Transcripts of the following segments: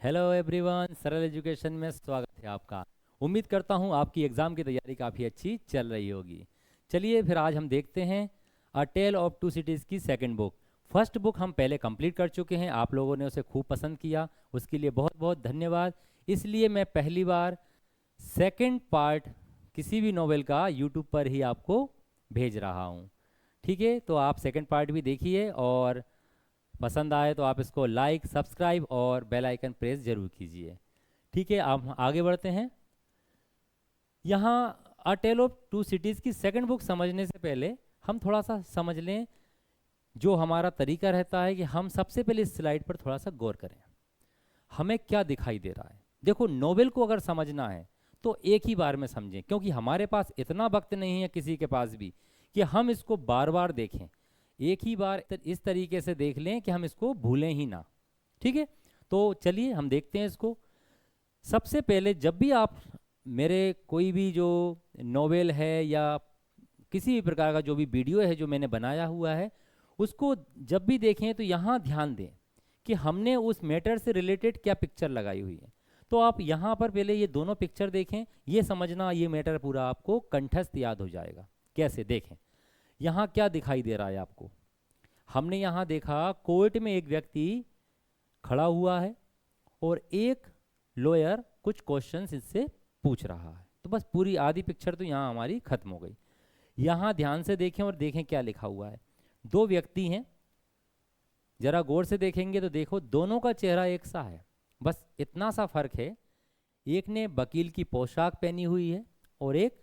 Hello everyone, सरल education में स्वागत है आपका। उम्मीद करता हूँ आपकी एग्ज़ाम की तैयारी काफ़ी अच्छी चल रही होगी। चलिए फिर आज हम देखते हैं अ टेल ऑफ टू सिटीज़ की सेकंड बुक। फर्स्ट बुक हम पहले कंप्लीट कर चुके हैं, आप लोगों ने उसे खूब पसंद किया, उसके लिए बहुत बहुत धन्यवाद। इसलिए मैं पहली बार सेकंड पार्ट किसी भी नॉवेल का यूट्यूब पर ही आपको भेज रहा हूँ। ठीक है, तो आप सेकंड पार्ट भी देखिए और पसंद आए तो आप इसको लाइक, सब्सक्राइब और बेल आइकन प्रेस जरूर कीजिए। ठीक है, आप आगे बढ़ते हैं। यहाँ अ टेल ऑफ टू सिटीज़ की सेकंड बुक समझने से पहले हम थोड़ा सा समझ लें। जो हमारा तरीका रहता है कि हम सबसे पहले इस स्लाइड पर थोड़ा सा गौर करें, हमें क्या दिखाई दे रहा है। देखो, नोवेल को अगर समझना है तो एक ही बार में समझें, क्योंकि हमारे पास इतना वक्त नहीं है किसी के पास भी कि हम इसको बार बार देखें। एक ही बार इस तरीके से देख लें कि हम इसको भूलें ही ना। ठीक है, तो चलिए हम देखते हैं इसको। सबसे पहले जब भी आप मेरे कोई भी जो नोवेल है या किसी भी प्रकार का जो भी वीडियो है जो मैंने बनाया हुआ है, उसको जब भी देखें तो यहाँ ध्यान दें कि हमने उस मैटर से रिलेटेड क्या पिक्चर लगाई हुई है। तो आप यहाँ पर पहले ये दोनों पिक्चर देखें, ये समझना ये मैटर पूरा आपको कंठस्थ याद हो जाएगा। कैसे देखें, यहाँ क्या दिखाई दे रहा है आपको। हमने यहाँ देखा कोर्ट में एक व्यक्ति खड़ा हुआ है और एक लॉयर कुछ क्वेश्चंस इससे पूछ रहा है। तो बस पूरी आधी पिक्चर तो यहाँ हमारी खत्म हो गई। यहाँ ध्यान से देखें और देखें क्या लिखा हुआ है। दो व्यक्ति हैं, जरा गौर से देखेंगे तो देखो दोनों का चेहरा एक सा है, बस इतना सा फर्क है। एक ने वकील की पोशाक पहनी हुई है और एक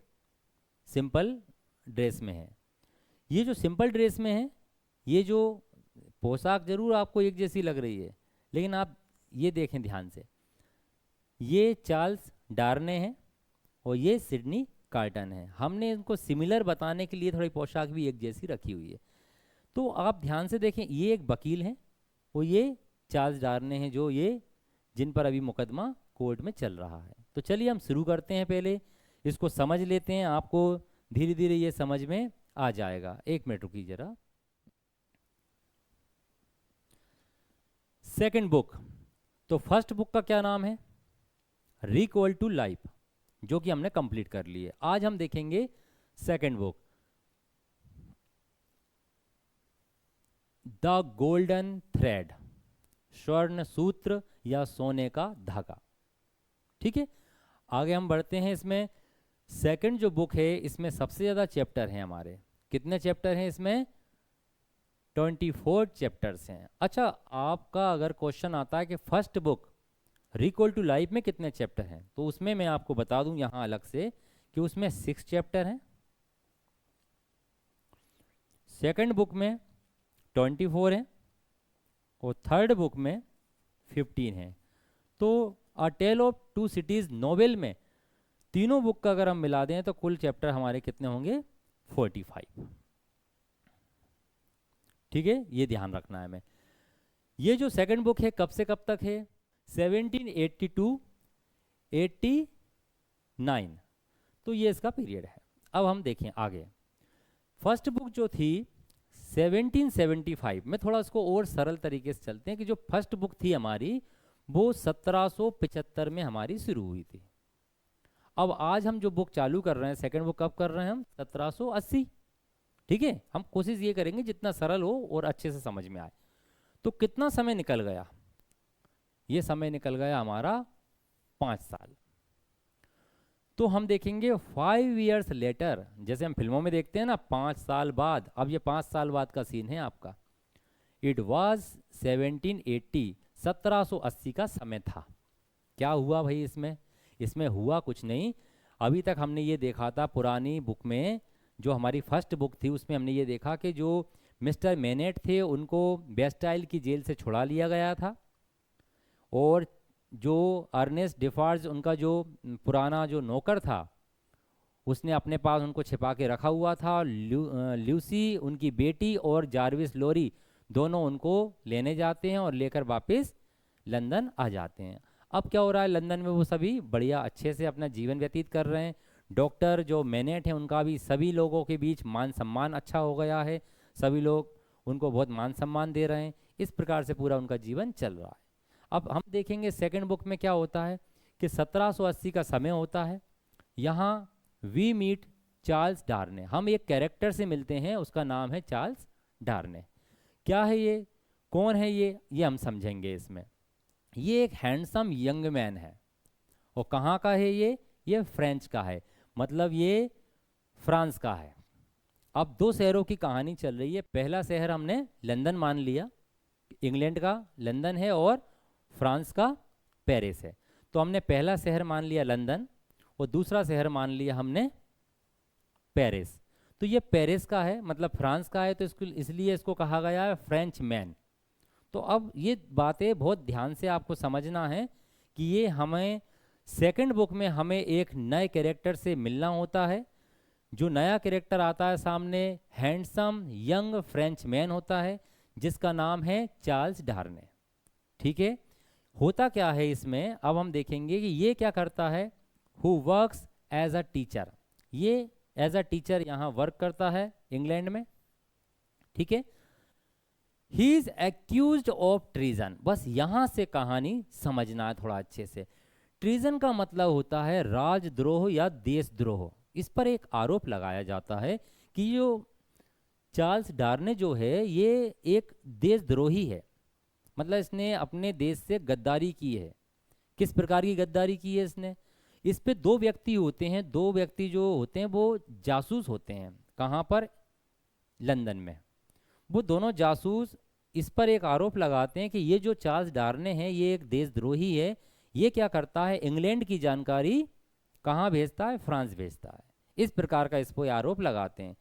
सिंपल ड्रेस में है। ये जो सिंपल ड्रेस में है, ये जो पोशाक जरूर आपको एक जैसी लग रही है, लेकिन आप ये देखें ध्यान से, ये चार्ल्स डार्ने हैं और ये सिडनी कार्टन है। हमने इनको सिमिलर बताने के लिए थोड़ी पोशाक भी एक जैसी रखी हुई है। तो आप ध्यान से देखें, ये एक वकील हैं और ये चार्ल्स डार्ने हैं, जो ये जिन पर अभी मुकदमा कोर्ट में चल रहा है। तो चलिए हम शुरू करते हैं, पहले इसको समझ लेते हैं। आपको धीरे धीरे ये समझ में आ जाएगा। एक मिनट रुकिए जरा। सेकंड बुक, तो फर्स्ट बुक का क्या नाम है? रिकॉल टू लाइफ, जो कि हमने कंप्लीट कर ली है। आज हम देखेंगे second book, the golden thread, स्वर्ण सूत्र या सोने का धागा। ठीक है, आगे हम बढ़ते हैं। इसमें सेकंड जो बुक है, इसमें सबसे ज़्यादा चैप्टर हैं हमारे। कितने चैप्टर हैं इसमें? 24 चैप्टर्स हैं। अच्छा, आपका अगर क्वेश्चन आता है कि first book recall to life में कितने चैप्टर हैं, तो उसमें मैं आपको बता दूं यहाँ अलग से कि उसमें 6 चैप्टर हैं। सेकंड बुक में 24 हैं और थर्ड बुक में 15 हैं। तो A Tale of Two Cities novel में तीनों बुक का अगर हम मिला दें तो कुल चैप्टर हमारे कितने होंगे? 45। ठीक है, ये ध्यान रखना है हमें। ये जो सेकंड बुक है कब से कब तक है? 1782 89, तो ये इसका पीरियड है। अब हम देखें आगे। फर्स्ट बुक जो थी 1775 में, थोड़ा उसको और सरल तरीके से चलते हैं कि जो फर्स्ट बुक थी हमारी वो 1775 में हमारी शुरू हुई थी। अब आज हम जो बुक चालू कर रहे हैं, सेकंड बुक कब कर रहे हैं हम? 1780। ठीक है, हम कोशिश ये करेंगे जितना सरल हो और अच्छे से समझ में आए। तो कितना समय निकल गया? ये समय निकल गया हमारा 5 साल। तो हम देखेंगे 5 years लेटर, जैसे हम फिल्मों में देखते हैं ना 5 साल बाद। अब ये 5 साल बाद का सीन है आपका। इट वॉज 1780, 1780 का समय था। क्या हुआ भाई इसमें? इसमें हुआ कुछ नहीं। अभी तक हमने ये देखा था पुरानी बुक में, जो हमारी फर्स्ट बुक थी उसमें हमने ये देखा कि जो मिस्टर मेनेट थे उनको बेस्टाइल की जेल से छुड़ा लिया गया था, और जो अर्नेस्ट डिफार्ज उनका जो पुराना जो नौकर था उसने अपने पास उनको छिपा के रखा हुआ था। ल्यूसी उनकी बेटी और जारविस लोरी दोनों उनको लेने जाते हैं और लेकर वापस लंदन आ जाते हैं। अब क्या हो रहा है लंदन में? वो सभी बढ़िया अच्छे से अपना जीवन व्यतीत कर रहे हैं। डॉक्टर जो मेनेट हैं उनका भी सभी लोगों के बीच मान सम्मान अच्छा हो गया है, सभी लोग उनको बहुत मान सम्मान दे रहे हैं। इस प्रकार से पूरा उनका जीवन चल रहा है। अब हम देखेंगे सेकंड बुक में क्या होता है कि 1780 का समय होता है। यहाँ वी मीट चार्ल्स डार्ने, हम एक कैरेक्टर से मिलते हैं, उसका नाम है चार्ल्स डार्ने। क्या है ये, कौन है ये हम समझेंगे इसमें। ये एक हैंडसम यंग मैन है, और कहाँ का है ये फ्रेंच का है, मतलब ये फ्रांस का है। अब दो शहरों की कहानी चल रही है। पहला शहर हमने लंदन मान लिया, इंग्लैंड का लंदन है और फ्रांस का पेरिस है। तो हमने पहला शहर मान लिया लंदन और दूसरा शहर मान लिया हमने पेरिस। तो ये पेरिस का है, मतलब फ्रांस का है, तो इसको इसलिए इसको कहा गया है फ्रेंच मैन। तो अब ये बातें बहुत ध्यान से आपको समझना है कि ये हमें सेकंड बुक में हमें एक नए कैरेक्टर से मिलना होता है। जो नया कैरेक्टर आता है सामने, हैंडसम यंग फ्रेंच मैन होता है, जिसका नाम है चार्ल्स डार्ने। ठीक है, होता क्या है इसमें अब हम देखेंगे कि ये क्या करता है। Who works as a teacher, ये एज अ टीचर यहाँ वर्क करता है इंग्लैंड में। ठीक है, he is accused of treason. बस यहाँ से कहानी समझना है थोड़ा अच्छे से। ट्रीजन का मतलब होता है राजद्रोह या देशद्रोह। इस पर एक आरोप लगाया जाता है कि जो चार्ल्स डार्ने जो है ये एक देशद्रोही है, मतलब इसने अपने देश से गद्दारी की है। किस प्रकार की गद्दारी की है इसने। इस पे दो व्यक्ति होते हैं, दो व्यक्ति जो होते हैं वो जासूस होते हैं। कहाँ पर, लंदन में। वो दोनों जासूस इस पर एक आरोप लगाते हैं कि ये जो चार्ल्स डार्ने हैं ये एक देशद्रोही है। ये क्या करता है, इंग्लैंड की जानकारी कहाँ भेजता है, फ्रांस भेजता है। इस प्रकार का इस पर आरोप लगाते हैं।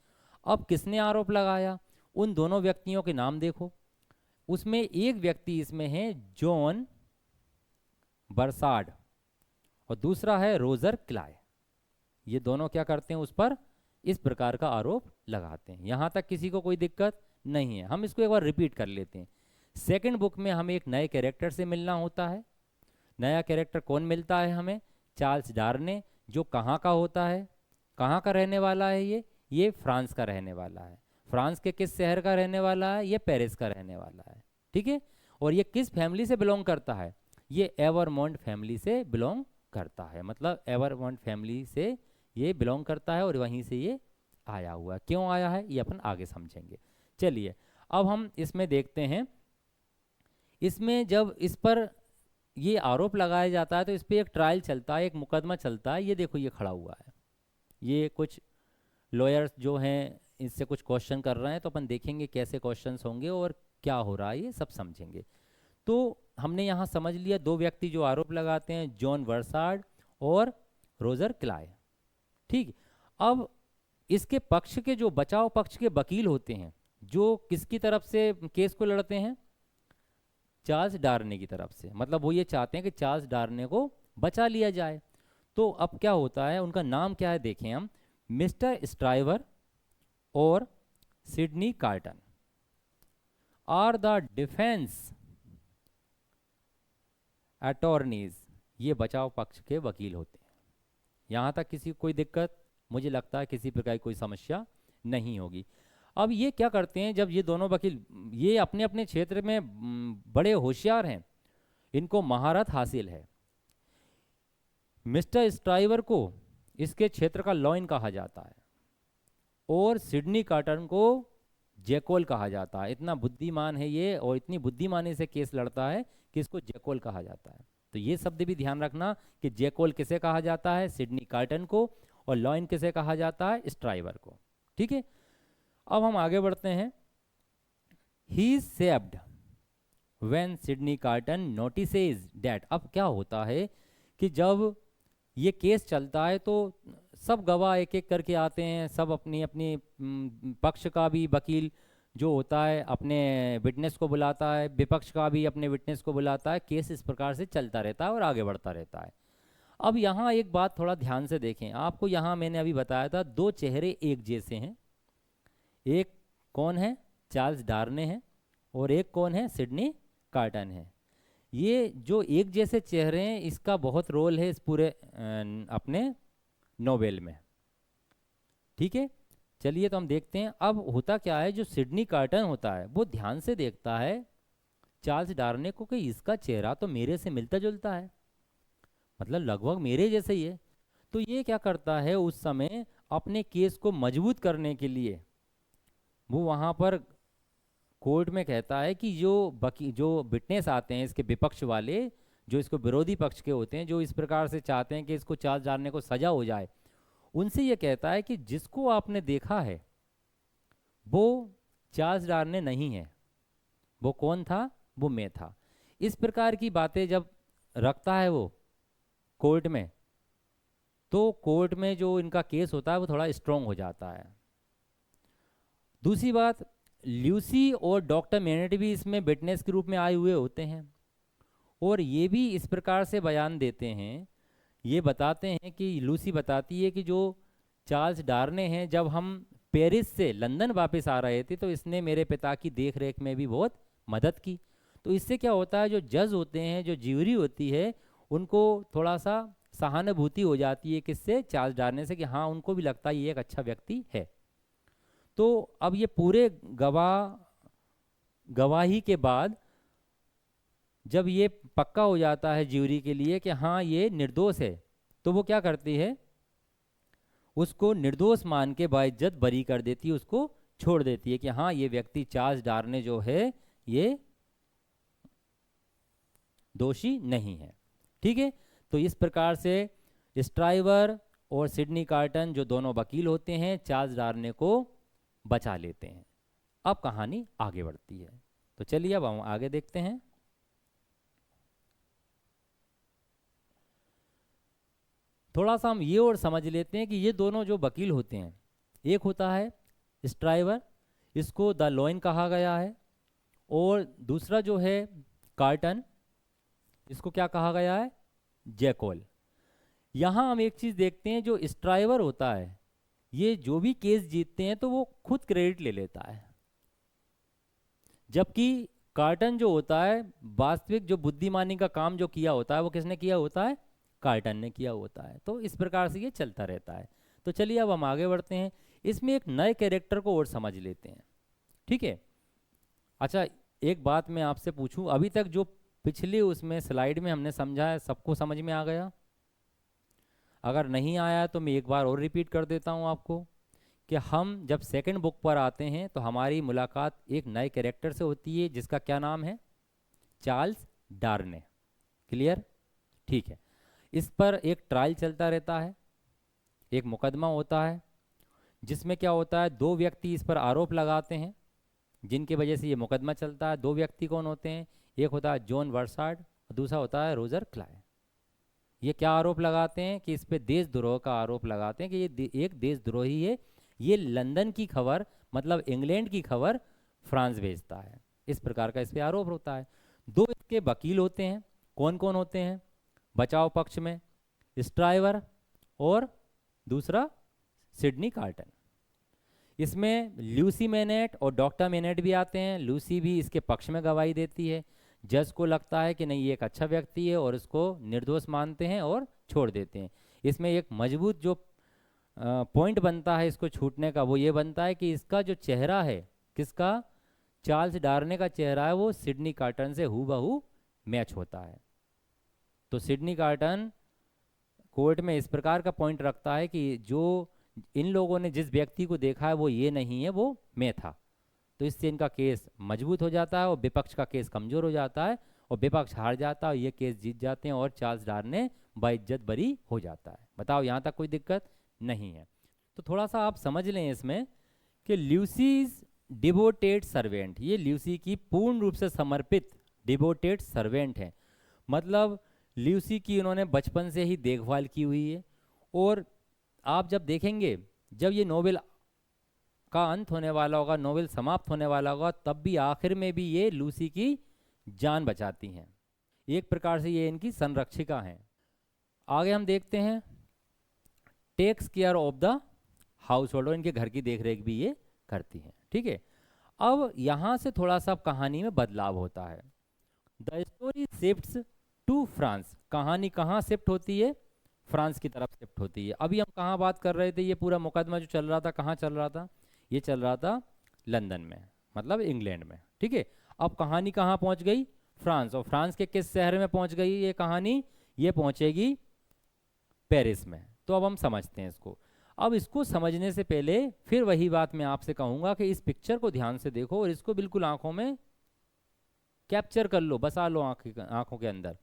अब किसने आरोप लगाया, उन दोनों व्यक्तियों के नाम देखो। उसमें एक व्यक्ति इसमें है जॉन बरसाड और दूसरा है रोजर क्लाय। ये दोनों क्या करते हैं, उस पर इस प्रकार का आरोप लगाते हैं। यहाँ तक किसी को कोई दिक्कत नहीं है। हम इसको एक बार रिपीट कर लेते हैं। सेकंड बुक में हमें एक नए कैरेक्टर से मिलना होता है। नया कैरेक्टर कौन मिलता है हमें, चार्ल्स डार्ने, जो कहाँ का होता है, कहाँ का रहने वाला है ये फ्रांस का रहने वाला है। फ्रांस के किस शहर का रहने वाला है, ये पेरिस का रहने वाला है। ठीक है, और ये किस फैमिली से बिलोंग करता है, ये एवरमोंट फैमिली से बिलोंग करता है। मतलब एवरमोंट फैमिली से ये बिलोंग करता है और वहीं से ये आया हुआ है। क्यों आया है ये अपन आगे समझेंगे। चलिए अब हम इसमें देखते हैं। इसमें जब इस पर ये आरोप लगाया जाता है तो इस पर एक ट्रायल चलता है, एक मुकदमा चलता है। ये देखो ये खड़ा हुआ है, ये कुछ लॉयर्स जो हैं इससे कुछ क्वेश्चन कर रहे हैं। तो अपन देखेंगे कैसे क्वेश्चंस होंगे और क्या हो रहा है, ये सब समझेंगे। तो हमने यहाँ समझ लिया दो व्यक्ति जो आरोप लगाते हैं, जॉन वर्सार्ड और रोजर क्लाय। ठीक, अब इसके पक्ष के जो बचाव पक्ष के वकील होते हैं, जो किसकी तरफ से केस को लड़ते हैं, चार्ल्स डार्ने की तरफ से। मतलब वो ये चाहते हैं कि चार्ल्स डार्ने को बचा लिया जाए। तो अब क्या होता है, उनका नाम क्या है देखें हम, मिस्टर स्ट्राइवर और Sydney Carton are the defence attorneys. ये बचाव पक्ष के वकील होते हैं। यहाँ तक किसी को कोई दिक्कत, मुझे लगता है किसी प्रकार की कोई समस्या नहीं होगी। अब ये क्या करते हैं, जब ये दोनों वकील ये अपने अपने क्षेत्र में बड़े होशियार हैं, इनको महारत हासिल है। मिस्टर स्ट्राइवर को इसके क्षेत्र का लॉइन कहा जाता है और सिडनी कार्टन को जैकोल कहा जाता है। इतना बुद्धिमान है ये और इतनी बुद्धिमानी से केस लड़ता है कि इसको जैकोल कहा जाता है। तो ये शब्द भी ध्यान रखना कि जैकोल किसे कहा जाता है, सिडनी कार्टन को, और लॉइन किसे कहा जाता है, स्ट्राइवर को। ठीक है, अब हम आगे बढ़ते हैं। He saved when Sydney Carton notices that. अब क्या होता है कि जब ये केस चलता है तो सब गवाह एक एक करके आते हैं, सब अपनी अपनी पक्ष का भी वकील जो होता है अपने विटनेस को बुलाता है, विपक्ष का भी अपने विटनेस को बुलाता है। केस इस प्रकार से चलता रहता है और आगे बढ़ता रहता है। अब यहाँ एक बात थोड़ा ध्यान से देखें। आपको यहाँ मैंने अभी बताया था दो चेहरे एक जैसे हैं। एक कौन है, चार्ल्स डार्ने हैं, और एक कौन है, सिडनी कार्टन है। ये जो एक जैसे चेहरे हैं इसका बहुत रोल है इस पूरे अपने नोवेल में। ठीक है, चलिए तो हम देखते हैं। अब होता क्या है, जो सिडनी कार्टन होता है वो ध्यान से देखता है चार्ल्स डार्ने को कि इसका चेहरा तो मेरे से मिलता जुलता है, मतलब लगभग मेरे जैसे ही है। तो ये क्या करता है, उस समय अपने केस को मजबूत करने के लिए वो वहाँ पर कोर्ट में कहता है कि जो विटनेस आते हैं इसके विपक्ष वाले, जो इसको विरोधी पक्ष के होते हैं, जो इस प्रकार से चाहते हैं कि इसको चार्ल्स डार्ने को सजा हो जाए, उनसे ये कहता है कि जिसको आपने देखा है वो चार्ल्स डार्ने नहीं है, वो कौन था, वो मैं था। इस प्रकार की बातें जब रखता है वो कोर्ट में, तो कोर्ट में जो इनका केस होता है वो थोड़ा स्ट्रोंग हो जाता है। दूसरी बात, ल्यूसी और डॉक्टर मेनेट भी इसमें विटनेस के रूप में आए हुए होते हैं, और ये भी इस प्रकार से बयान देते हैं, ये बताते हैं कि लूसी बताती है कि जो चार्ल्स डार्ने हैं, जब हम पेरिस से लंदन वापस आ रहे थे तो इसने मेरे पिता की देख रेख में भी बहुत मदद की। तो इससे क्या होता है, जो जज होते हैं, जो ज्यूरी होती है, उनको थोड़ा सा सहानुभूति हो जाती है किससे, चार्ल्स डार्ने से, कि हाँ उनको भी लगता है ये एक अच्छा व्यक्ति है। तो अब ये पूरे गवाही के बाद जब ये पक्का हो जाता है ज्यूरी के लिए कि हाँ ये निर्दोष है, तो वो क्या करती है, उसको निर्दोष मान के बाइज्जत बरी कर देती है, उसको छोड़ देती है कि हाँ ये व्यक्ति चार्ल्स डार्ने जो है ये दोषी नहीं है। ठीक है, तो इस प्रकार से स्ट्राइवर और सिडनी कार्टन जो दोनों वकील होते हैं, चार्ल्स डार्ने को बचा लेते हैं। अब कहानी आगे बढ़ती है, तो चलिए अब हम आगे देखते हैं। थोड़ा सा हम ये और समझ लेते हैं कि ये दोनों जो वकील होते हैं, एक होता है स्ट्राइवर, इसको द लॉइन कहा गया है, और दूसरा जो है कार्टन, इसको क्या कहा गया है, जैकोल। यहाँ हम एक चीज़ देखते हैं, जो स्ट्राइवर होता है ये जो भी केस जीतते हैं तो वो खुद क्रेडिट ले लेता है, जबकि कार्टन जो होता है वास्तविक जो बुद्धिमानी का काम जो किया होता है वो किसने किया होता है, कार्टन ने किया होता है। तो इस प्रकार से ये चलता रहता है। तो चलिए अब हम आगे बढ़ते हैं, इसमें एक नए कैरेक्टर को और समझ लेते हैं। ठीक है, अच्छा एक बात मैं आपसे पूछूं, अभी तक जो पिछली उसमें स्लाइड में हमने समझा है सबको समझ में आ गया? अगर नहीं आया तो मैं एक बार और रिपीट कर देता हूं आपको, कि हम जब सेकंड बुक पर आते हैं तो हमारी मुलाकात एक नए कैरेक्टर से होती है जिसका क्या नाम है, चार्ल्स डार्ने। क्लियर? ठीक है, इस पर एक ट्रायल चलता रहता है, एक मुकदमा होता है जिसमें क्या होता है, दो व्यक्ति इस पर आरोप लगाते हैं जिनकी वजह से ये मुकदमा चलता है। दो व्यक्ति कौन होते हैं, एक होता है जॉन वर्सार्ड और दूसरा होता है रोजर क्लाय। ये क्या आरोप लगाते हैं कि इस पे देशद्रोह का आरोप लगाते हैं कि ये एक देशद्रोही है, ये लंदन की खबर मतलब इंग्लैंड की खबर फ्रांस भेजता है, इस प्रकार का इस पे आरोप होता है। दो इसके वकील होते हैं, कौन कौन होते हैं बचाव पक्ष में, स्ट्राइवर और दूसरा सिडनी कार्टन। इसमें लूसी मेनेट और डॉक्टर मेनेट भी आते हैं, लूसी भी इसके पक्ष में गवाही देती है। जज को लगता है कि नहीं ये एक अच्छा व्यक्ति है और इसको निर्दोष मानते हैं और छोड़ देते हैं। इसमें एक मजबूत जो पॉइंट बनता है इसको छूटने का, वो ये बनता है कि इसका जो चेहरा है, किसका, चार्ल्स डार्ने का चेहरा है, वो सिडनी कार्टन से हूबहू मैच होता है। तो सिडनी कार्टन कोर्ट में इस प्रकार का पॉइंट रखता है कि जो इन लोगों ने जिस व्यक्ति को देखा है वो ये नहीं है, वो मैं था। तो इससे इनका केस मजबूत हो जाता है और विपक्ष का केस कमज़ोर हो जाता है और विपक्ष हार जाता है और ये केस जीत जाते हैं और चार्ल्स डार्ने बाइज्जत बरी हो जाता है। बताओ यहाँ तक कोई दिक्कत नहीं है? तो थोड़ा सा आप समझ लें इसमें कि ल्यूसीज डिवोटेड सर्वेंट, ये ल्यूसी की पूर्ण रूप से समर्पित डिवोटेड सर्वेंट हैं, मतलब ल्यूसी की उन्होंने बचपन से ही देखभाल की हुई है। और आप जब देखेंगे जब ये नोवेल का अंत होने वाला होगा, नोवेल समाप्त होने वाला होगा, तब भी आखिर में भी ये लूसी की जान बचाती हैं। एक प्रकार से ये इनकी संरक्षिका हैं। आगे हम देखते हैं, takes care of the house hold घर की देखरेख भी ये करती हैं। ठीक है, अब यहाँ से थोड़ा सा कहानी में बदलाव होता है। The story shifts to France, कहानी कहाँ शिफ्ट होती है, फ्रांस की तरफ शिफ्ट होती है। अभी हम कहाँ बात कर रहे थे, ये पूरा मुकदमा जो चल रहा था कहाँ चल रहा था, ये चल रहा था लंदन में, मतलब इंग्लैंड में। ठीक है, अब कहानी कहाँ पहुँच गई? फ्रांस। और फ्रांस के किस शहर में पहुँच गई ये कहानी? ये पहुँचेगी पेरिस में। तो अब हम समझते हैं इसको। अब इसको समझने से पहले फिर वही बात मैं आपसे कहूँगा कि इस पिक्चर को ध्यान से देखो और इसको बिल्कुल आंखों में कैप्चर कर लो, बसा लो आंखों के अंदर।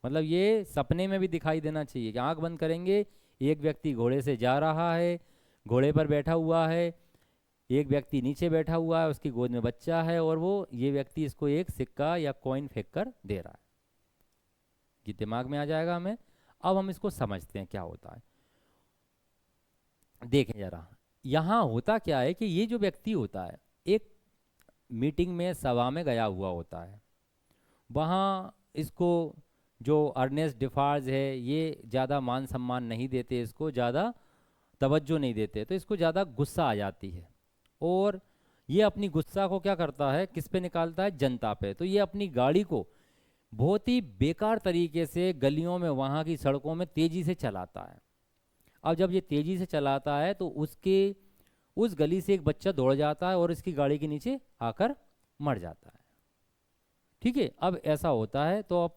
मतलब ये सपने में भी दिखाई देना चाहिए कि आंख बंद करेंगे, एक व्यक्ति घोड़े से जा रहा है, घोड़े पर बैठा हुआ है, एक व्यक्ति नीचे बैठा हुआ है, उसकी गोद में बच्चा है, और वो ये व्यक्ति इसको एक सिक्का या कॉइन फेंक कर दे रहा है। ये दिमाग में आ जाएगा हमें। अब हम इसको समझते हैं क्या होता है। देखें जरा, यहाँ होता क्या है कि ये जो व्यक्ति होता है एक मीटिंग में, सभा में गया हुआ होता है। वहाँ इसको जो अर्नेस्ट डिफार्ज है ये ज़्यादा मान सम्मान नहीं देते, इसको ज़्यादा तवज्जो नहीं देते, तो इसको ज़्यादा गुस्सा आ जाती है। और ये अपनी गुस्सा को क्या करता है, किस पे निकालता है? जनता पे। तो ये अपनी गाड़ी को बहुत ही बेकार तरीके से गलियों में, वहाँ की सड़कों में तेज़ी से चलाता है। अब जब ये तेज़ी से चलाता है तो उस गली से एक बच्चा दौड़ जाता है और इसकी गाड़ी के नीचे आकर मर जाता है। ठीक है, अब ऐसा होता है तो अब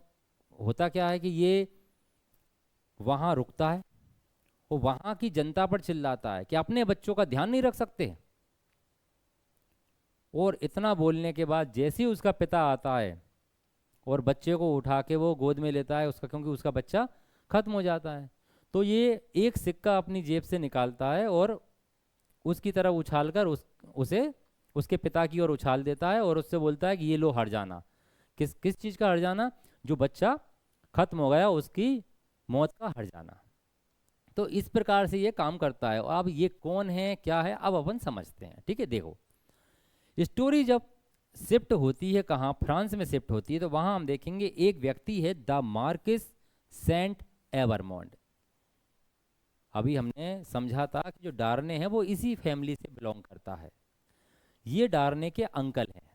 होता क्या है कि ये वहाँ रुकता है और वहाँ की जनता पर चिल्लाता है कि अपने बच्चों का ध्यान नहीं रख सकते। और इतना बोलने के बाद जैसे ही उसका पिता आता है और बच्चे को उठा के वो गोद में लेता है उसका, क्योंकि उसका बच्चा खत्म हो जाता है, तो ये एक सिक्का अपनी जेब से निकालता है और उसकी तरफ उछालकर उसे उसके पिता की ओर उछाल देता है और उससे बोलता है कि ये लो हट जाना। किस किस चीज़ का हट जाना? जो बच्चा खत्म हो गया उसकी मौत का हट जाना। तो इस प्रकार से ये काम करता है। अब ये कौन है, क्या है, अब अपन समझते हैं। ठीक है, देखो स्टोरी जब शिफ्ट होती है कहाँ? फ्रांस में शिफ्ट होती है। तो वहाँ हम देखेंगे एक व्यक्ति है द मार्किस सेंट एवरमोंड। अभी हमने समझा था कि जो डार्ने हैं वो इसी फैमिली से बिलोंग करता है। ये डार्ने के अंकल हैं,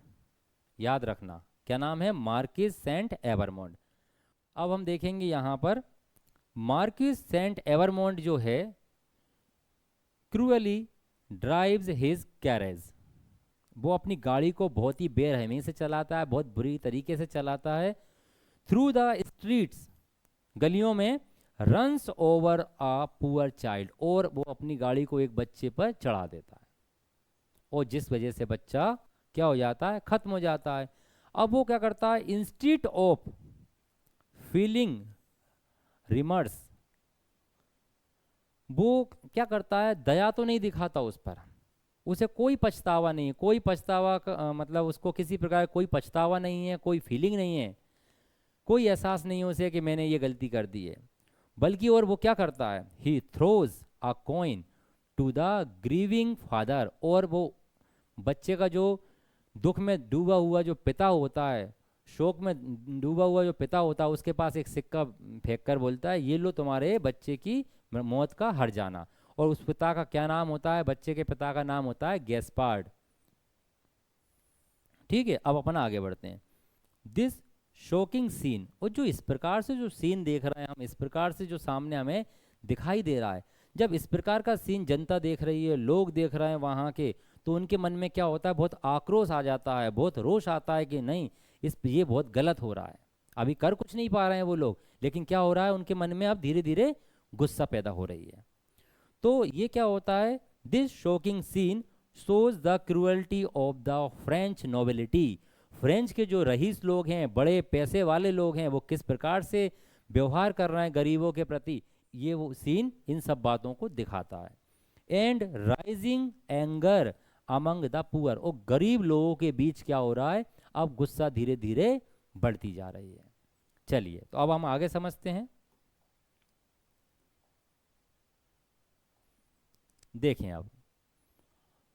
याद रखना। क्या नाम है? Marquis Saint Evremonde. अब हम देखेंगे यहाँ पर मार्किस सेंट एवरमोंड जो है क्रूअली ड्राइव्स हिज कैरेज। वो अपनी गाड़ी को बहुत ही बेरहमी से चलाता है, बहुत बुरी तरीके से चलाता है। थ्रू द स्ट्रीट्स, गलियों में, runs over a poor child, और वो अपनी गाड़ी को एक बच्चे पर चढ़ा देता है और जिस वजह से बच्चा क्या हो जाता है? खत्म हो जाता है। अब वो क्या करता है? इंस्टीड ऑफ फीलिंग रिमर्स, वो क्या करता है? दया तो नहीं दिखाता उस पर, उसे कोई पछतावा नहीं है, कोई पछतावा मतलब उसको किसी प्रकार कोई पछतावा नहीं है, कोई फीलिंग नहीं है, कोई एहसास नहीं है उसे कि मैंने ये गलती कर दी है। बल्कि और वो क्या करता है? He throws a coin to the grieving father, और वो बच्चे का जो दुख में डूबा हुआ जो पिता होता है, शोक में डूबा हुआ जो पिता होता है, उसके पास एक सिक्का फेंक कर बोलता है ये लो तुम्हारे बच्चे की मौत का हट जाना। और उस पिता का क्या नाम होता है? बच्चे के पिता का नाम होता है गैस्पार्ड। ठीक है, अब अपन आगे बढ़ते हैं। दिस शॉकिंग सीन, और जो इस प्रकार से जो सीन देख रहे हैं हम, इस प्रकार से जो सामने हमें दिखाई दे रहा है, जब इस प्रकार का सीन जनता देख रही है, लोग देख रहे हैं वहाँ के, तो उनके मन में क्या होता है? बहुत आक्रोश आ जाता है, बहुत रोष आता है कि नहीं, ये बहुत गलत हो रहा है। अभी कर कुछ नहीं पा रहे हैं वो लोग, लेकिन क्या हो रहा है? उनके मन में अब धीरे धीरे गुस्सा पैदा हो रही है। तो ये क्या होता है? This shocking scene shows the cruelty of the French nobility. French के जो रईस लोग हैं, बड़े पैसे वाले लोग हैं, वो किस प्रकार से व्यवहार कर रहे हैं गरीबों के प्रति, ये वो सीन इन सब बातों को दिखाता है। And rising anger among the poor, और गरीब लोगों के बीच क्या हो रहा है? अब गुस्सा धीरे धीरे बढ़ती जा रही है। चलिए, तो अब हम आगे समझते हैं। देखें,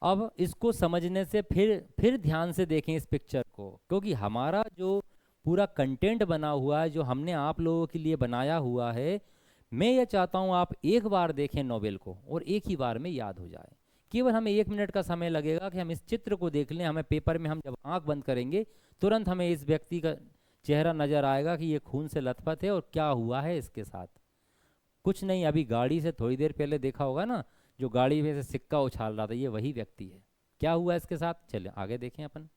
अब इसको समझने से फिर ध्यान से देखें इस पिक्चर को, क्योंकि हमारा जो पूरा कंटेंट बना हुआ है, जो हमने आप लोगों के लिए बनाया हुआ है, मैं ये चाहता हूँ आप एक बार देखें नोवेल को और एक ही बार में याद हो जाए। केवल हमें 1 मिनट का समय लगेगा कि हम इस चित्र को देख लें। हमें पेपर में हम जब आंख बंद करेंगे तुरंत हमें इस व्यक्ति का चेहरा नज़र आएगा कि ये खून से लथपथ है और क्या हुआ है इसके साथ। कुछ नहीं, अभी गाड़ी से थोड़ी देर पहले देखा होगा ना, जो गाड़ी में से सिक्का उछाल रहा था, ये वही व्यक्ति है। क्या हुआ इसके साथ? चलिए आगे देखें अपन।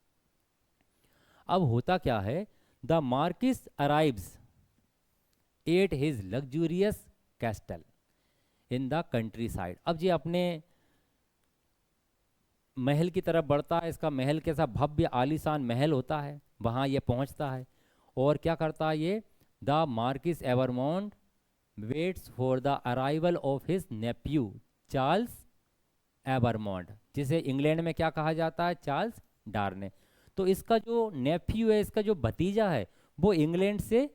अब होता क्या है, the Marxist arrives at his luxurious castle in the country side. अब ये अपने महल की तरफ बढ़ता है, इसका महल कैसा भव्य आलीशान महल होता है, वहाँ ये पहुँचता है और क्या करता है ये, the Marquis Evremonde waits for the arrival of his nephew Charles Evremonde, जिसे इंग्लैंड में क्या कहा जाता है, चार्ल्स डार्ने। तो इसका जो नेफ्यू है, इसका जो भतीजा है, वो इंग्लैंड से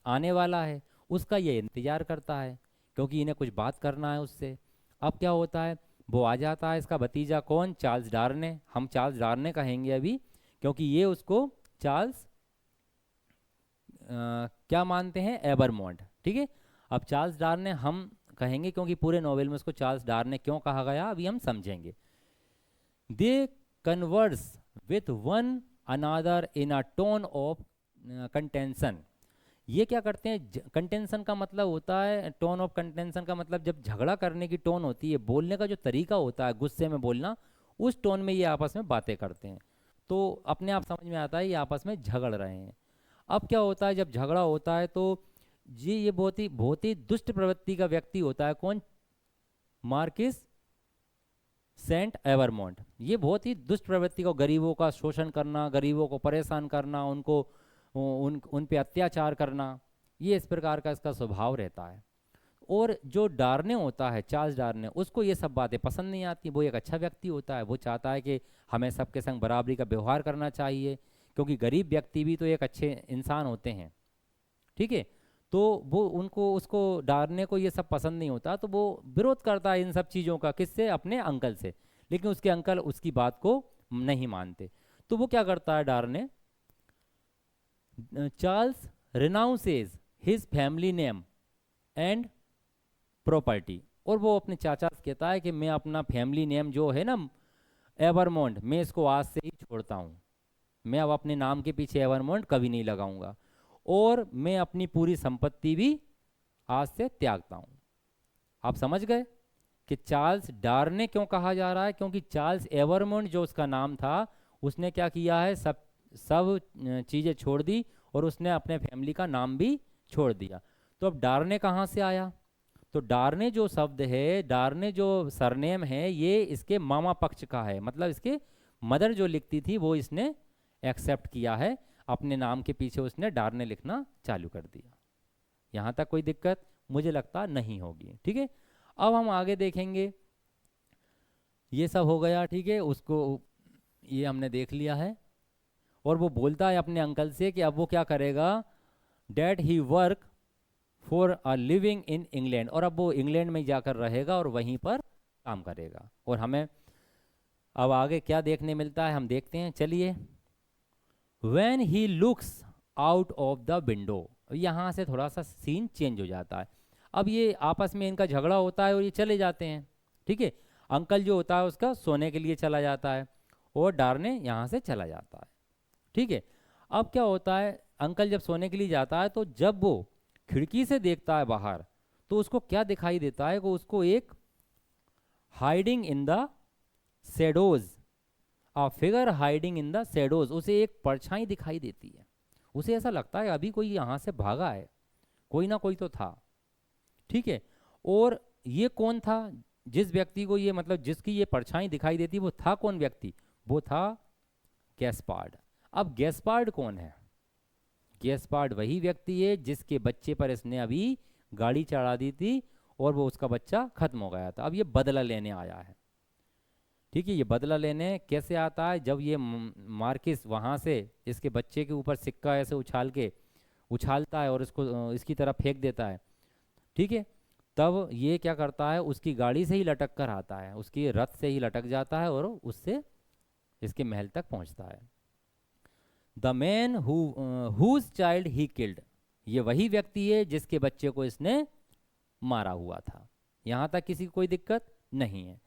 आने वाला है, उसका ये इंतजार करता है क्योंकि इन्हें कुछ बात करना है उससे। अब क्या होता है, वो आ जाता है, इसका भतीजा कौन, चार्ल्स डार्ने, हम चार्ल्स डार्ने कहेंगे अभी क्योंकि ये उसको चार्ल्स क्या मानते हैं, एवरमोंट, ठीक है। अब चार्ल्स डार्ने हम कहेंगे क्योंकि पूरे नॉवेल में उसको चार्ल्स डार्ने क्यों कहा गया अभी हम समझेंगे। They converse with one another in a tone of contention. ये क्या करते हैं, कंटेंशन का मतलब होता है, टोन ऑफ कंटेंशन का मतलब जब झगड़ा करने की टोन होती है, बोलने का जो तरीका होता है, गुस्से में बोलना, उस टोन में ये आपस में बातें करते हैं। तो अपने आप समझ में आता है ये आपस में झगड़ रहे हैं। अब क्या होता है, जब झगड़ा होता है तो ये बहुत ही दुष्ट प्रवृत्ति का व्यक्ति होता है, कौन, मार्किस सेंट एवरमोंट। ये बहुत ही दुष्ट प्रवृत्ति को, गरीबों का शोषण करना, गरीबों को परेशान करना, उनको उन पे अत्याचार करना, ये इस प्रकार का इसका स्वभाव रहता है। और जो डार्ने होता है, चार्ल्स डार्ने, उसको ये सब बातें पसंद नहीं आती। वो एक अच्छा व्यक्ति होता है, वो चाहता है कि हमें सबके संग बराबरी का व्यवहार करना चाहिए क्योंकि गरीब व्यक्ति भी तो एक अच्छे इंसान होते हैं, ठीक है। तो वो उनको उसको डार्ने को ये सब पसंद नहीं होता, तो वो विरोध करता है इन सब चीज़ों का, किससे, अपने अंकल से। लेकिन उसके अंकल उसकी बात को नहीं मानते। तो वो क्या करता है Darnay, Charles renounces his family name and property, और वो अपने चाचा से कहता है कि मैं अपना फैमिली नेम जो है ना एवरमोंट, मैं इसको आज से ही छोड़ता हूँ, मैं अब अपने नाम के पीछे एवरमोंट कभी नहीं लगाऊंगा, और मैं अपनी पूरी संपत्ति भी आज से त्यागता हूँ। आप समझ गए कि चार्ल्स डार्ने क्यों कहा जा रहा है, क्योंकि चार्ल्स एवरमोंट जो उसका नाम था, उसने क्या किया है, सब चीज़ें छोड़ दी और उसने अपने फैमिली का नाम भी छोड़ दिया। तो अब डार्ने कहाँ से आया, तो डार्ने जो शब्द है, डार्ने जो सरनेम है, ये इसके मामा पक्ष का है, मतलब इसके मदर जो लिखती थी वो इसने एक्सेप्ट किया है, अपने नाम के पीछे उसने डार्ने लिखना चालू कर दिया। यहाँ तक कोई दिक्कत मुझे लगता नहीं होगी, ठीक है। अब हम आगे देखेंगे, ये सब हो गया, ठीक है, उसको ये हमने देख लिया है। और वो बोलता है अपने अंकल से कि अब वो क्या करेगा, dad he work for a living in England, और अब वो इंग्लैंड में जाकर रहेगा और वहीं पर काम करेगा। और हमें अब आगे क्या देखने मिलता है हम देखते हैं, चलिए। When he looks out of the window, यहाँ से थोड़ा सा सीन चेंज हो जाता है। अब ये आपस में इनका झगड़ा होता है और ये चले जाते हैं, ठीक है। अंकल जो होता है उसका सोने के लिए चला जाता है और डार्ने यहाँ से चला जाता है, ठीक है। अब क्या होता है, अंकल जब सोने के लिए जाता है तो जब वो खिड़की से देखता है बाहर, तो उसको क्या दिखाई देता है, कि उसको एक hiding in the shadows, a figure hiding in the shadows, उसे एक परछाई दिखाई देती है। उसे ऐसा लगता है अभी कोई यहाँ से भागा है, कोई ना कोई तो था, ठीक है। और ये कौन था, जिस व्यक्ति को ये, मतलब जिसकी ये परछाई दिखाई देती, वो था कौन व्यक्ति, वो था गैस्पार्ड। अब गैस्पार्ड कौन है, गैस्पार्ड वही व्यक्ति है जिसके बच्चे पर इसने अभी गाड़ी चढ़ा दी थी और वो उसका बच्चा खत्म हो गया था। अब ये बदला लेने आया है, ठीक है। ये बदला लेने कैसे आता है, जब ये मार्किस वहाँ से इसके बच्चे के ऊपर सिक्का ऐसे उछालता है और इसको इसकी तरफ फेंक देता है, ठीक है। तब ये क्या करता है, उसकी गाड़ी से ही लटक कर आता है, उसकी रथ से ही लटक जाता है और उससे इसके महल तक पहुँचता है। The man whose child he killed, ये वही व्यक्ति है जिसके बच्चे को इसने मारा हुआ था। यहाँ तक किसी को कोई दिक्कत नहीं है।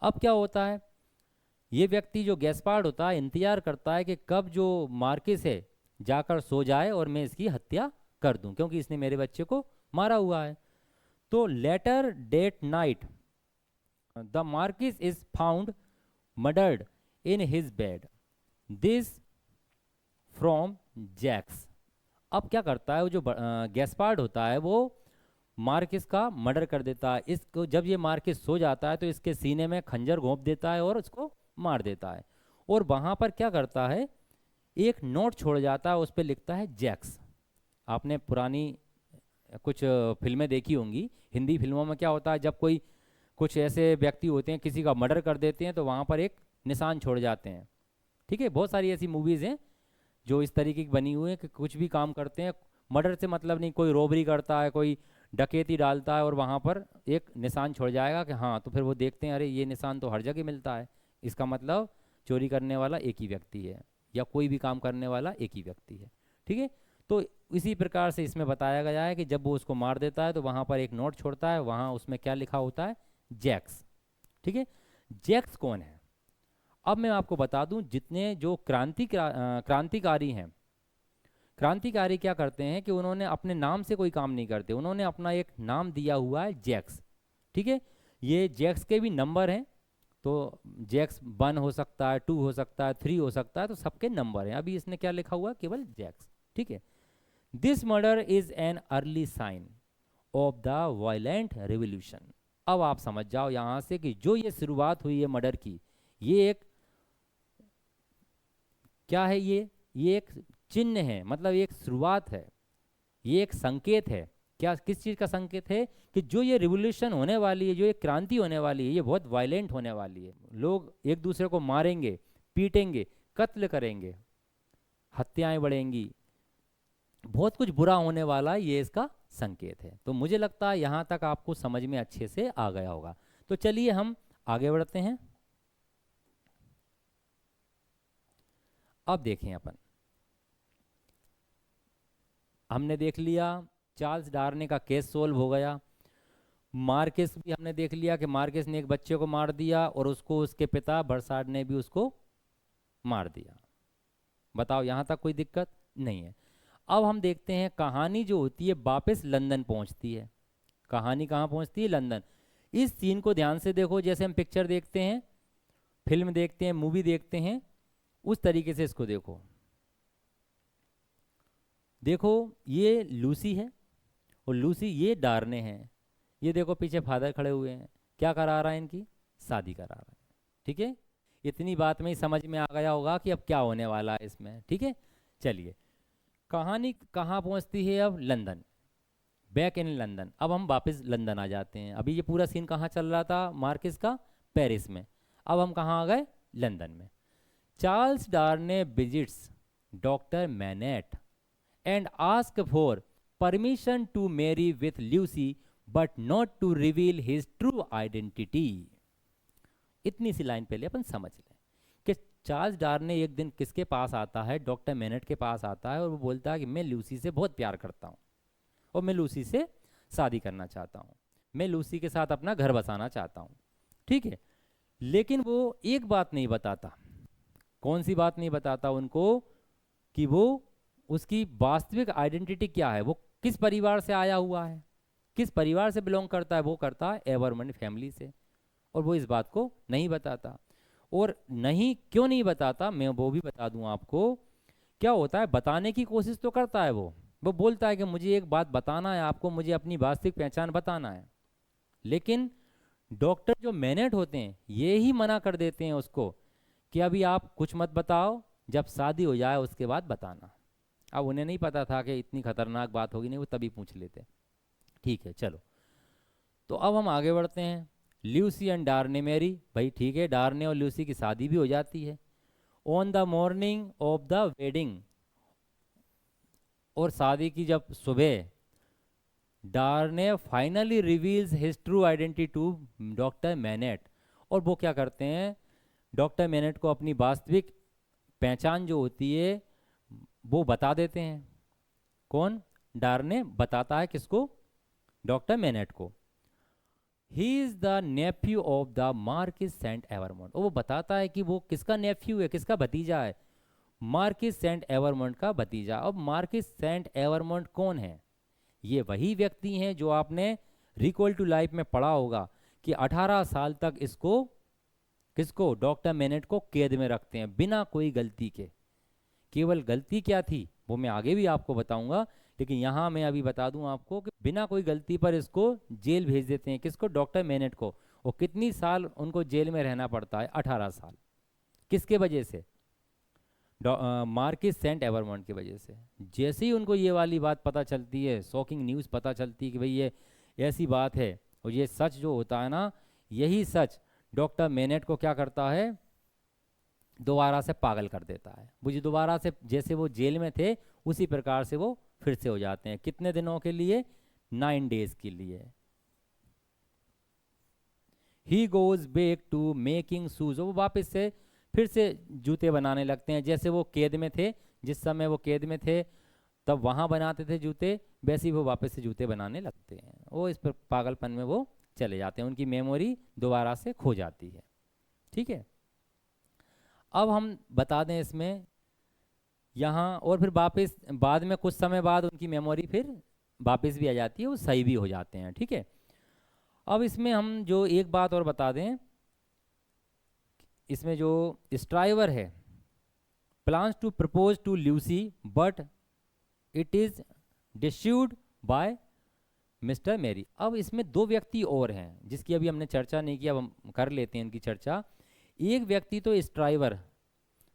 अब क्या होता है, ये व्यक्ति जो गैस्पार्ड होता है इंतजार करता है कि कब जो मार्किस है जाकर सो जाए और मैं इसकी हत्या कर दूं, क्योंकि इसने मेरे बच्चे को मारा हुआ है। तो later that night the Marquis is found murdered in his bed. This from Jacques. अब क्या करता है वो जो गैस्पार्ड होता है वो मार्किस का मर्डर कर देता है। इसको जब ये मार्किस सो जाता है तो इसके सीने में खंजर घोंप देता है और उसको मार देता है। और वहाँ पर क्या करता है, एक नोट छोड़ जाता है, उस पर लिखता है जैक्स। आपने पुरानी कुछ फिल्में देखी होंगी, हिंदी फिल्मों में क्या होता है, जब कोई कुछ ऐसे व्यक्ति होते हैं किसी का मर्डर कर देते हैं तो वहाँ पर एक निशान छोड़ जाते हैं। ठीक है, बहुत सारी ऐसी मूवीज़ हैं जो इस तरीके की बनी हुई है कि कुछ भी काम करते हैं, मर्डर से मतलब नहीं, कोई रॉबरी करता है, कोई डकैती डालता है और वहाँ पर एक निशान छोड़ जाएगा कि हाँ, तो फिर वो देखते हैं अरे ये निशान तो हर जगह मिलता है, इसका मतलब चोरी करने वाला एक ही व्यक्ति है या कोई भी काम करने वाला एक ही व्यक्ति है। ठीक है, तो इसी प्रकार से इसमें बताया गया है कि जब वो उसको मार देता है तो वहाँ पर एक नोट छोड़ता है, वहाँ उसमें क्या लिखा होता है, जैक्स। ठीक है, जैक्स कौन है? अब मैं आपको बता दूं, जितने जो क्रांतिकारी हैं, क्रांतिकारी क्या करते हैं कि उन्होंने अपने नाम से कोई काम नहीं करते, उन्होंने अपना एक नाम दिया हुआ है जैक्स। ठीक है, ये जैक्स के भी नंबर हैं, तो जैक्स 1 हो सकता है, 2 हो सकता है, 3 हो सकता है, तो सबके नंबर हैं। अभी इसने क्या लिखा हुआ है, केवल जैक्स। ठीक है, this murder is an early sign of the violent revolution. अब आप समझ जाओ यहाँ से कि जो ये शुरुआत हुई है मर्डर की, ये एक क्या है, ये एक चिन्ह है, मतलब एक शुरुआत है, ये एक संकेत है। क्या, किस चीज़ का संकेत है? कि जो ये रिवोल्यूशन होने वाली है, जो ये क्रांति होने वाली है, ये बहुत वायलेंट होने वाली है। लोग एक दूसरे को मारेंगे, पीटेंगे, कत्ल करेंगे, हत्याएं बढ़ेंगी, बहुत कुछ बुरा होने वाला है, ये इसका संकेत है। तो मुझे लगता है यहाँ तक आपको समझ में अच्छे से आ गया होगा। तो चलिए हम आगे बढ़ते हैं। अब देखें, हमने देख लिया चार्ल्स डार्ने का केस सोल्व हो गया। मार्किस भी हमने देख लिया कि मार्किस ने एक बच्चे को मार दिया और उसको उसके पिता बर्सार्ड ने भी उसको मार दिया। बताओ, यहाँ तक कोई दिक्कत नहीं है। अब हम देखते हैं कहानी जो होती है वापस लंदन पहुँचती है। कहानी कहाँ पहुँचती है? लंदन। इस सीन को ध्यान से देखो, जैसे हम पिक्चर देखते हैं, फिल्म देखते हैं, मूवी देखते हैं, उस तरीके से इसको देखो। देखो, ये लूसी है और लूसी ये डार्ने हैं। ये देखो पीछे फादर खड़े हुए हैं, क्या करा रहा है? इनकी शादी करा रहा है। ठीक है, इतनी बात में ही समझ में आ गया होगा कि अब क्या होने वाला है इसमें। ठीक है, चलिए कहानी कहाँ पहुँचती है? अब लंदन, बैक इन लंदन। अब हम वापस लंदन आ जाते हैं। अभी ये पूरा सीन कहाँ चल रहा था मार्किस का? पेरिस में। अब हम कहाँ आ गए? लंदन में। Charles Darnay visits Doctor Manette and ask for permission to marry with Lucy but not to reveal his true identity। इतनी सी लाइन पहले अपन समझ लें कि चार्ल्स डार्ने एक दिन किसके पास आता है? डॉक्टर मैनेट के पास आता है और वो बोलता है कि मैं लूसी से बहुत प्यार करता हूँ और मैं लूसी से शादी करना चाहता हूँ, मैं लूसी के साथ अपना घर बसाना चाहता हूँ। ठीक है, लेकिन वो एक बात नहीं बताता। कौन सी बात नहीं बताता उनको? कि वो उसकी वास्तविक आइडेंटिटी क्या है, वो किस परिवार से आया हुआ है, किस परिवार से बिलोंग करता है। वो करता है एवरमंड फैमिली से, और वो इस बात को नहीं बताता। और नहीं, क्यों नहीं बताता, मैं वो भी बता दूं आपको। क्या होता है, बताने की कोशिश तो करता है वो बोलता है कि मुझे एक बात बताना है आपको, मुझे अपनी वास्तविक पहचान बताना है। लेकिन डॉक्टर जो मैनेट होते हैं ये ही मना कर देते हैं उसको कि अभी आप कुछ मत बताओ, जब शादी हो जाए उसके बाद बताना। अब उन्हें नहीं पता था कि इतनी खतरनाक बात होगी, नहीं वो तभी पूछ लेते। ठीक है, चलो तो अब हम आगे बढ़ते हैं। ल्यूसी एंड डार्ने मैरी, भाई ठीक है, डार्ने और ल्यूसी की शादी भी हो जाती है। On the morning of the wedding, और शादी की जब सुबह, Darnay finally reveals his true identity to Doctor Manette. और वो क्या करते हैं, डॉक्टर मैनेट को अपनी वास्तविक पहचान जो होती है वो बता देते हैं। कौन? डार्ने बताता है किसको? डॉक्टर मैनेट को। He is the nephew of the Marquis Saint Evremonde. वो बताता है कि वो किसका नेफ्यू है, किसका भतीजा है? मार्किस सेंट एवरमोंट का भतीजा। अब मार्किस सेंट एवरमोंट कौन है? ये वही व्यक्ति हैं जो आपने रिकॉल टू लाइफ में पढ़ा होगा कि 18 साल तक इसको, किसको? डॉक्टर मैनेट को कैद में रखते हैं बिना कोई गलती के। केवल गलती क्या थी वो मैं आगे भी आपको बताऊंगा, लेकिन यहाँ मैं अभी बता दूं आपको कि बिना कोई गलती पर इसको जेल भेज देते हैं। किसको? डॉक्टर मेनेट को। और कितनी साल उनको जेल में रहना पड़ता है? 18 साल। किसके वजह से? मार्किस सेंट एवरमॉन्ट की वजह से। जैसे ही उनको ये वाली बात पता चलती है, शॉकिंग न्यूज़ पता चलती है कि भाई ये ऐसी बात है और ये सच जो होता है ना, यही सच डॉक्टर मेनेट को क्या करता है? दोबारा से पागल कर देता है। वो जो दोबारा से, जैसे वो जेल में थे उसी प्रकार से वो फिर से हो जाते हैं। कितने दिनों के लिए? 9 डेज के लिए। He goes back to making shoes. वो वापस से फिर से जूते बनाने लगते हैं। जैसे वो कैद में थे, जिस समय वो कैद में थे तब वहाँ बनाते थे जूते, वैसे ही वो वापस से जूते बनाने लगते हैं। वो इस पर पागलपन में वो चले जाते हैं, उनकी मेमोरी दोबारा से खो जाती है। ठीक है, अब हम बता दें इसमें यहाँ, और फिर वापस बाद में कुछ समय बाद उनकी मेमोरी फिर वापस भी आ जाती है, वो सही भी हो जाते हैं। ठीक है, अब इसमें हम जो एक बात और बता दें, इसमें जो स्ट्राइवर है plans to propose to Lucie but it is dissuaded by Mr Merry. अब इसमें दो व्यक्ति और हैं जिसकी अभी हमने चर्चा नहीं की, अब हम कर लेते हैं इनकी चर्चा। एक व्यक्ति तो स्ट्राइवर,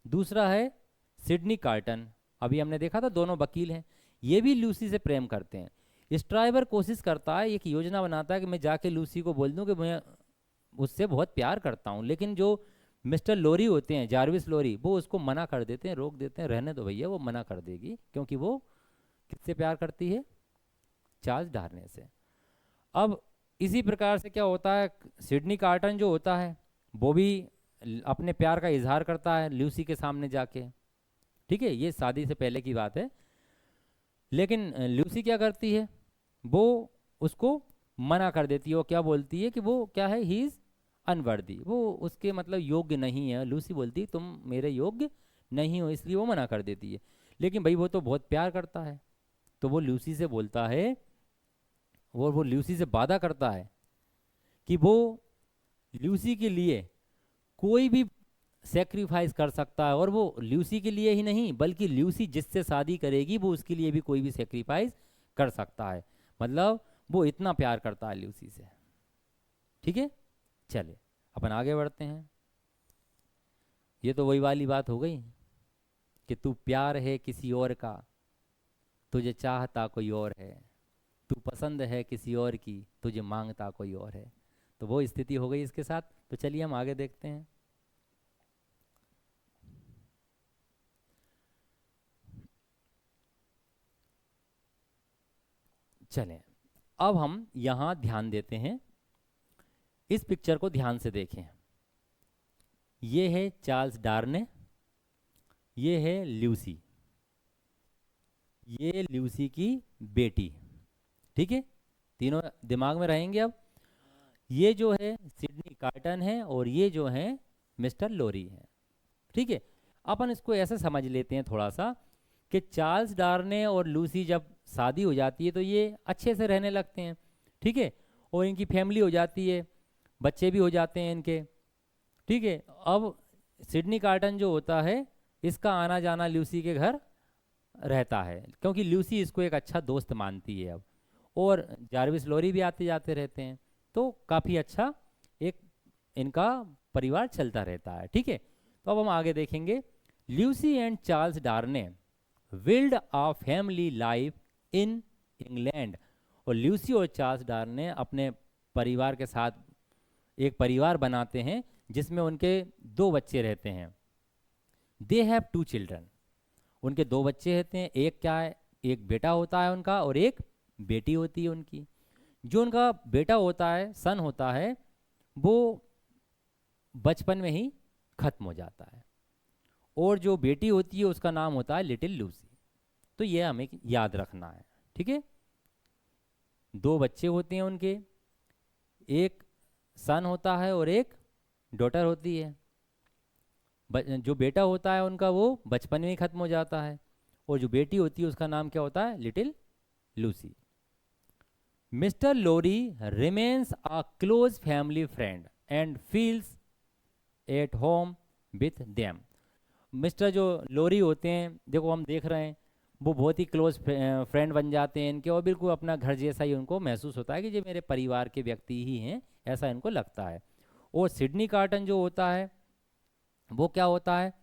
दूसरा है सिडनी कार्टन। अभी हमने देखा था दोनों वकील हैं, ये भी लूसी से प्रेम करते हैं। स्ट्राइवर कोशिश करता है, एक योजना बनाता है कि मैं जाके लूसी को बोल दूं कि मैं उससे बहुत प्यार करता हूं, लेकिन जो मिस्टर लोरी होते हैं, जारविस लोरी, वो उसको मना कर देते हैं, रोक देते हैं, रहने दो भैया, वो मना कर देगी, क्योंकि वो किससे प्यार करती है? चार्ल्स डार्ने से। अब इसी प्रकार से क्या होता है, सिडनी कार्टन जो होता है वो भी अपने प्यार का इजहार करता है लूसी के सामने जाके। ठीक है, ये शादी से पहले की बात है। लेकिन लूसी क्या करती है, वो उसको मना कर देती है। वो क्या बोलती है कि वो क्या है, ही इज अनवर्दी, वो उसके मतलब योग्य नहीं है। लूसी बोलती है तुम मेरे योग्य नहीं हो, इसलिए वो मना कर देती है। लेकिन भाई वो तो बहुत प्यार करता है, तो वो लूसी से बोलता है, वो लूसी से वादा करता है कि वो लूसी के लिए कोई भी सेक्रीफाइस कर सकता है। और वो लूसी के लिए ही नहीं, बल्कि लूसी जिससे शादी करेगी वो उसके लिए भी कोई भी सेक्रीफाइस कर सकता है। मतलब वो इतना प्यार करता है लूसी से। ठीक है, चलिए अपन आगे बढ़ते हैं। ये तो वही वाली बात हो गई कि तू प्यार है किसी और का, तुझे चाहता कोई और है, तू पसंद है किसी और की, तुझे मांगता कोई और है। तो वो स्थिति हो गई इसके साथ। तो चलिए हम आगे देखते हैं। चलें, अब हम यहाँ ध्यान देते हैं, इस पिक्चर को ध्यान से देखें। ये है चार्ल्स डार्ने, ये है लूसी, ये लूसी की बेटी। ठीक है, तीनों दिमाग में रहेंगे। अब ये जो है सिडनी कार्टन है और ये जो है मिस्टर लोरी है। ठीक है, अपन इसको ऐसे समझ लेते हैं थोड़ा सा कि चार्ल्स डार्ने और लूसी जब शादी हो जाती है तो ये अच्छे से रहने लगते हैं। ठीक है, और इनकी फैमिली हो जाती है, बच्चे भी हो जाते हैं इनके। ठीक है, अब सिडनी कार्टन जो होता है इसका आना जाना लूसी के घर रहता है, क्योंकि लूसी इसको एक अच्छा दोस्त मानती है अब। और जारविस लोरी भी आते जाते रहते हैं, तो काफ़ी अच्छा एक इनका परिवार चलता रहता है। ठीक है, तो अब हम आगे देखेंगे। Lucie and Charles Darnay build a family life in England. और लूसी और चार्ल्स डार्ने अपने परिवार के साथ एक परिवार बनाते हैं जिसमें उनके 2 बच्चे रहते हैं। दे हैव 2 चिल्ड्रन, उनके 2 बच्चे रहते हैं। एक क्या है, एक बेटा होता है उनका और एक बेटी होती है उनकी। जो उनका बेटा होता है, सन होता है, वो बचपन में ही खत्म हो जाता है। और जो बेटी होती है उसका नाम होता है लिटिल लूसी। तो ये हमें याद रखना है। ठीक है, 2 बच्चे होते हैं उनके, एक सन होता है और एक डॉटर होती है। जो बेटा होता है उनका वो बचपन में ही खत्म हो जाता है, और जो बेटी होती है उसका नाम क्या होता है? Little Lucie. Mister Lorry remains a close family friend and feels at home with them. Mister जो लोरी होते हैं, देखो हम देख रहे हैं, वो बहुत ही क्लोज फ्रेंड बन जाते हैं इनके, और बिल्कुल अपना घर जैसा ही उनको महसूस होता है कि ये मेरे परिवार के व्यक्ति ही हैं, ऐसा इनको लगता है। और सिडनी कार्टन जो होता है वो क्या होता है,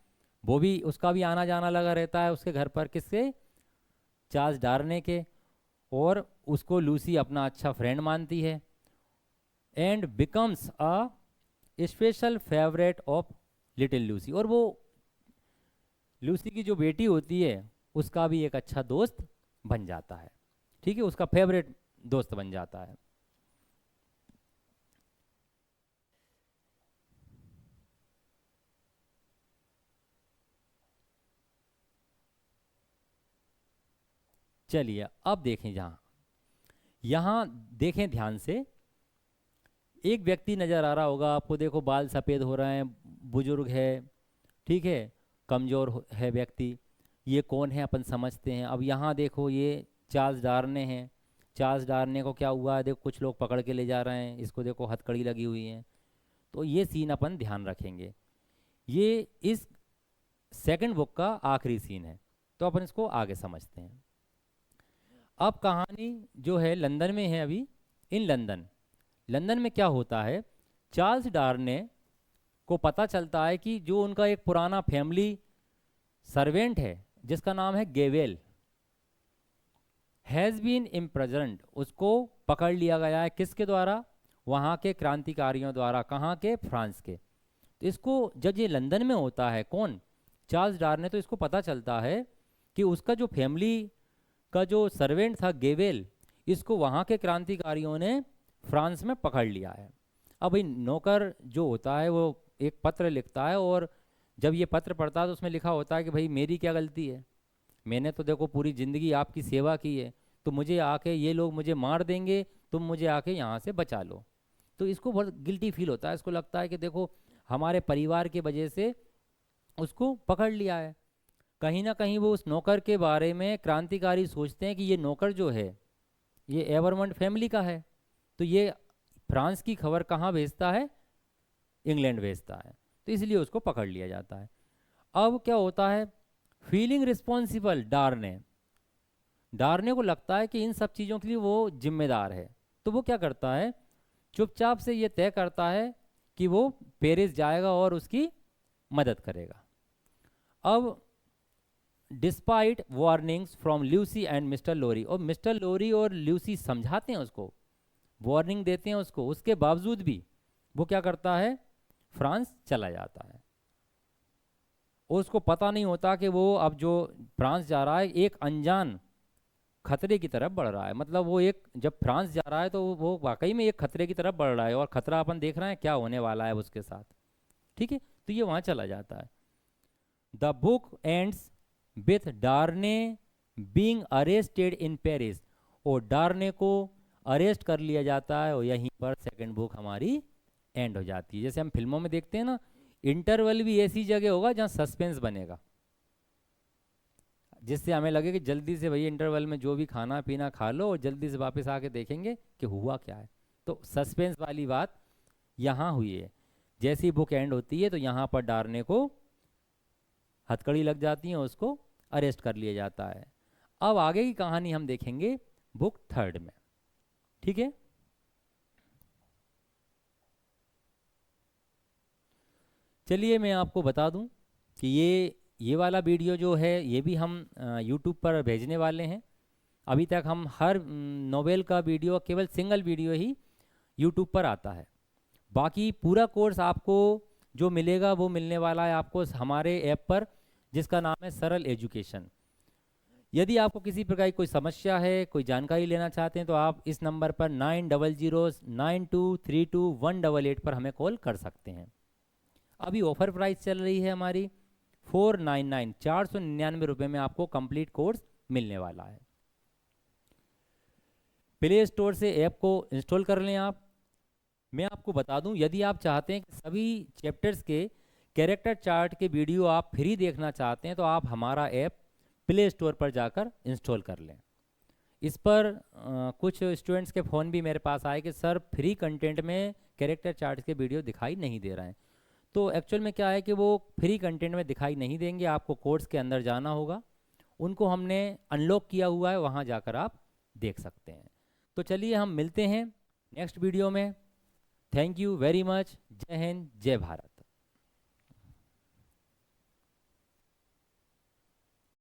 वो भी उसका भी आना जाना लगा रहता है उसके घर पर, किससे, चार्ल्स डार्ने के, और उसको लूसी अपना अच्छा फ्रेंड मानती है, and becomes a special favourite of little Lucy, और वो लूसी की जो बेटी होती है उसका भी एक अच्छा दोस्त बन जाता है, ठीक है, उसका फेवरेट दोस्त बन जाता है। चलिए अब देखें, यहाँ देखें ध्यान से, एक व्यक्ति नज़र आ रहा होगा आपको, देखो बाल सफ़ेद हो रहे हैं, बुजुर्ग है, ठीक है, कमज़ोर है व्यक्ति, ये कौन है अपन समझते हैं। अब यहाँ देखो ये चार्ल्स डार्ने हैं, चार्ल्स डार्ने को क्या हुआ है, देखो कुछ लोग पकड़ के ले जा रहे हैं इसको, देखो हथकड़ी लगी हुई है, तो ये सीन अपन ध्यान रखेंगे। ये इस सेकंड बुक का आखिरी सीन है, तो अपन इसको आगे समझते हैं। अब कहानी जो है लंदन में है अभी, इन लंदन, लंदन में क्या होता है, चार्ल्स डार्ने को पता चलता है कि जो उनका एक पुराना फैमिली सर्वेंट है जिसका नाम है गेवेल, हैज़ बीन इम्प्रिजन्ड, उसको पकड़ लिया गया है, किसके द्वारा, वहाँ के क्रांतिकारियों द्वारा, कहाँ के, फ्रांस के। तो इसको जब ये लंदन में होता है, कौन, चार्ल्स डार्ने, तो इसको पता चलता है कि उसका जो फैमिली का जो सर्वेंट था गेवेल, इसको वहाँ के क्रांतिकारियों ने फ्रांस में पकड़ लिया है। अब भाई नौकर जो होता है वो एक पत्र लिखता है, और जब ये पत्र पढ़ता है तो उसमें लिखा होता है कि भाई मेरी क्या गलती है, मैंने तो देखो पूरी ज़िंदगी आपकी सेवा की है, तो मुझे आके ये लोग मुझे मार देंगे, तुम मुझे आके यहाँ से बचा लो। तो इसको बहुत गिल्टी फील होता है, इसको लगता है कि देखो हमारे परिवार के वजह से उसको पकड़ लिया है। कहीं ना कहीं वो उस नौकर के बारे में क्रांतिकारी सोचते हैं कि ये नौकर जो है ये एवरमंड फैमिली का है, तो ये फ्रांस की खबर कहाँ भेजता है, इंग्लैंड भेजता है, तो इसलिए उसको पकड़ लिया जाता है। अब क्या होता है, फीलिंग रिस्पॉन्सिबल, डार्ने, डार्ने को लगता है कि इन सब चीज़ों के लिए वो जिम्मेदार है, तो वो क्या करता है, चुपचाप से ये तय करता है कि वो पेरिस जाएगा और उसकी मदद करेगा। अब despite warnings from Lucie and Mr Lorry, और मिस्टर लोरी और ल्यूसी समझाते हैं उसको, वार्निंग देते हैं उसको, उसके बावजूद भी वो क्या करता है, फ्रांस चला जाता है। उसको पता नहीं होता कि वो अब जो फ्रांस जा रहा है एक अनजान खतरे की तरफ बढ़ रहा है, मतलब वो एक, जब फ्रांस जा रहा है तो वो वाकई में एक खतरे की तरफ बढ़ रहा है, और खतरा अपन देख रहे हैं क्या होने वाला है उसके साथ, ठीक है, तो ये वहाँ चला जाता है। The book ends with Darnay being arrested in Paris, और डार्ने को अरेस्ट कर लिया जाता है, और यहीं पर सेकंड बुक हमारी एंड हो जाती है। जैसे हम फिल्मों में देखते हैं ना, इंटरवल भी ऐसी जगह होगा जहाँ सस्पेंस बनेगा, जिससे हमें लगे कि जल्दी से भैया इंटरवल में जो भी खाना पीना खा लो और जल्दी से वापस आके देखेंगे कि हुआ क्या है। तो सस्पेंस वाली बात यहाँ हुई है, जैसी बुक एंड होती है तो यहाँ पर डार्ने को हथकड़ी लग जाती है, उसको अरेस्ट कर लिया जाता है। अब आगे की कहानी हम देखेंगे बुक थर्ड में, ठीक है। चलिए मैं आपको बता दूं कि ये वाला वीडियो जो है ये भी हम यूट्यूब पर भेजने वाले हैं। अभी तक हम हर नोवेल का वीडियो, केवल सिंगल वीडियो ही यूट्यूब पर आता है, बाकी पूरा कोर्स आपको जो मिलेगा वो मिलने वाला है आपको हमारे ऐप पर, जिसका नाम है सरल एजुकेशन। यदि आपको किसी प्रकार की कोई समस्या है, कोई जानकारी लेना चाहते हैं, तो आप इस नंबर पर 9009232188 पर हमें कॉल कर सकते हैं। अभी ऑफर प्राइस चल रही है हमारी 499, 499 में आपको कंप्लीट कोर्स मिलने वाला है। प्ले स्टोर से ऐप को इंस्टॉल कर लें आप। मैं आपको बता दूं, यदि आप चाहते हैं कि सभी चैप्टर्स के कैरेक्टर चार्ट के वीडियो आप फ्री देखना चाहते हैं, तो आप हमारा ऐप प्ले स्टोर पर जाकर इंस्टॉल कर लें। इस पर कुछ स्टूडेंट्स के फ़ोन भी मेरे पास आए कि सर फ्री कंटेंट में कैरेक्टर चार्ट के वीडियो दिखाई नहीं दे रहे हैं, तो एक्चुअल में क्या है कि वो फ्री कंटेंट में दिखाई नहीं देंगे, आपको कोर्स के अंदर जाना होगा, उनको हमने अनलॉक किया हुआ है, वहाँ जाकर आप देख सकते हैं। तो चलिए हम मिलते हैं नेक्स्ट वीडियो में। Thank you very much. जय हिंद, जय भारत।